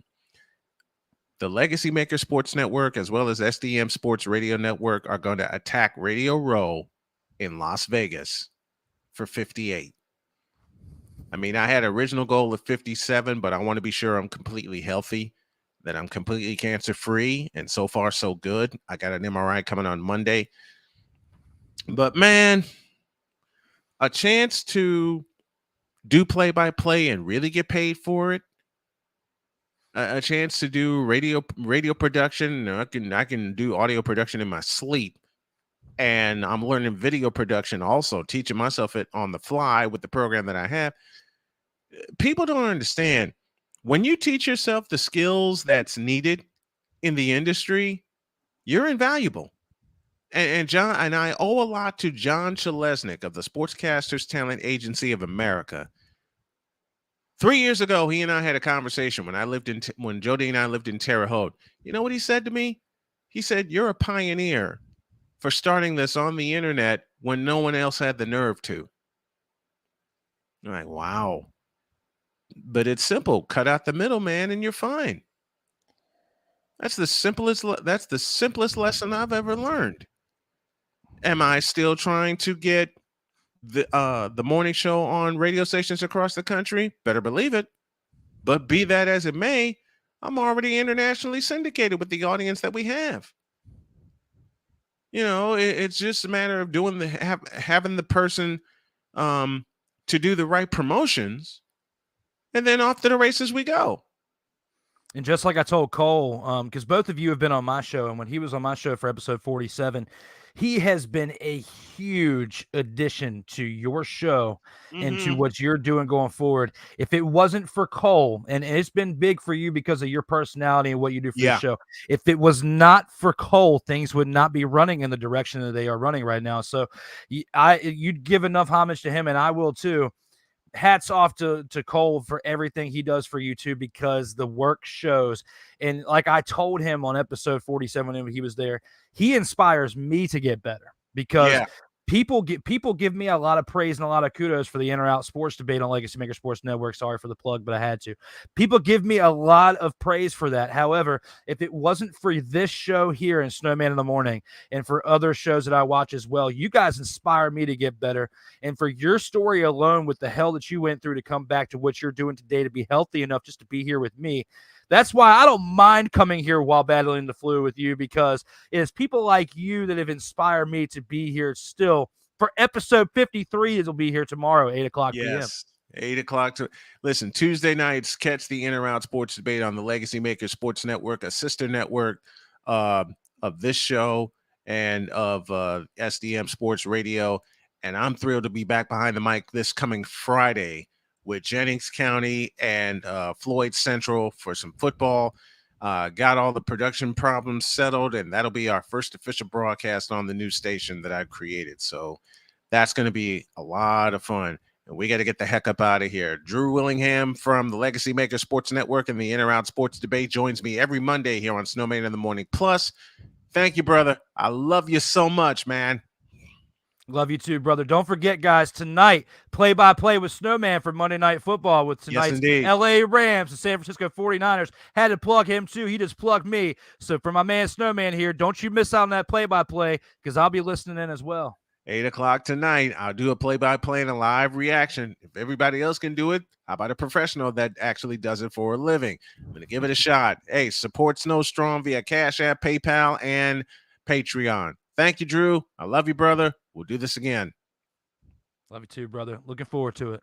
A: The Legacy Maker Sports Network, as well as SDM Sports Radio Network, are going to attack Radio Row in Las Vegas for 58. I mean, I had an original goal of 57, but I want to be sure I'm completely healthy, that I'm completely cancer-free, and so far, so good. I got an MRI coming on Monday. But, man, a chance to do play-by-play and really get paid for it, a chance to do radio production. I can do audio production in my sleep, and I'm learning video production also, teaching myself it on the fly with the program that I have. People don't understand, when you teach yourself the skills that's needed in the industry, you're invaluable. And John and I owe a lot to John Chalesnik of the Sportscasters Talent Agency of America. 3 years ago, he and I had a conversation when Jody and I lived in Terre Haute. You know what he said to me? He said, "You're a pioneer for starting this on the internet when no one else had the nerve to." You're like, wow. But it's simple. Cut out the middleman and you're fine. That's the simplest lesson I've ever learned. Am I still trying to get the morning show on radio stations across the country? Better believe it. But be that as it may, I'm already internationally syndicated with the audience that we have. It's just a matter of doing having the person to do the right promotions, and then off to the races we go.
B: And just like I told Cole, because both of you have been on my show, and when he was on my show for episode 47, he has been a huge addition to your show and to what you're doing going forward. If it wasn't for Cole, and it's been big for you because of your personality and what you do for the show, if it was not for Cole, things would not be running in the direction that they are running right now. So you'd give enough homage to him, and I will too. Hats off to Cole for everything he does for you too, because the work shows. And like I told him on episode 47 when he was there, he inspires me to get better because people give me a lot of praise and a lot of kudos for the In or Out Sports Debate on Legacy Maker Sports Network. Sorry for the plug, but I had to. People give me a lot of praise for that. However, if it wasn't for this show here in Snowman in the Morning and for other shows that I watch as well, you guys inspire me to get better. And for your story alone with the hell that you went through to come back to what you're doing today, to be healthy enough just to be here with me, that's why I don't mind coming here while battling the flu with you, because it's people like you that have inspired me to be here still for episode 53. It'll be here tomorrow, 8 o'clock p.m.
A: 8 o'clock. Listen, Tuesday nights, catch the In or Out Sports Debate on the Legacy Maker Sports Network, a sister network of this show and of SDM Sports Radio. And I'm thrilled to be back behind the mic this coming Friday with Jennings County and Floyd Central for some football. Got all the production problems settled, and that'll be our first official broadcast on the new station that I've created. So that's going to be a lot of fun, and we got to get the heck up out of here. Drew Willingham from the Legacy Maker Sports Network and the In or Out Sports Debate joins me every Monday here on Snowman in the Morning. Plus, thank you, brother. I love you so much, man.
B: Love you too, brother. Don't forget, guys, tonight, play-by-play with Snowman for Monday Night Football with tonight's L.A. Rams and San Francisco 49ers. Had to plug him, too. He just plugged me. So for my man Snowman here, don't you miss out on that play-by-play, because I'll be listening in as well.
A: 8 o'clock tonight, I'll do a play-by-play and a live reaction. If everybody else can do it, how about a professional that actually does it for a living? I'm going to give it a shot. Hey, support Snow Strong via Cash App, PayPal, and Patreon. Thank you, Drew. I love you, brother. We'll do this again.
B: Love you too, brother. Looking forward to it.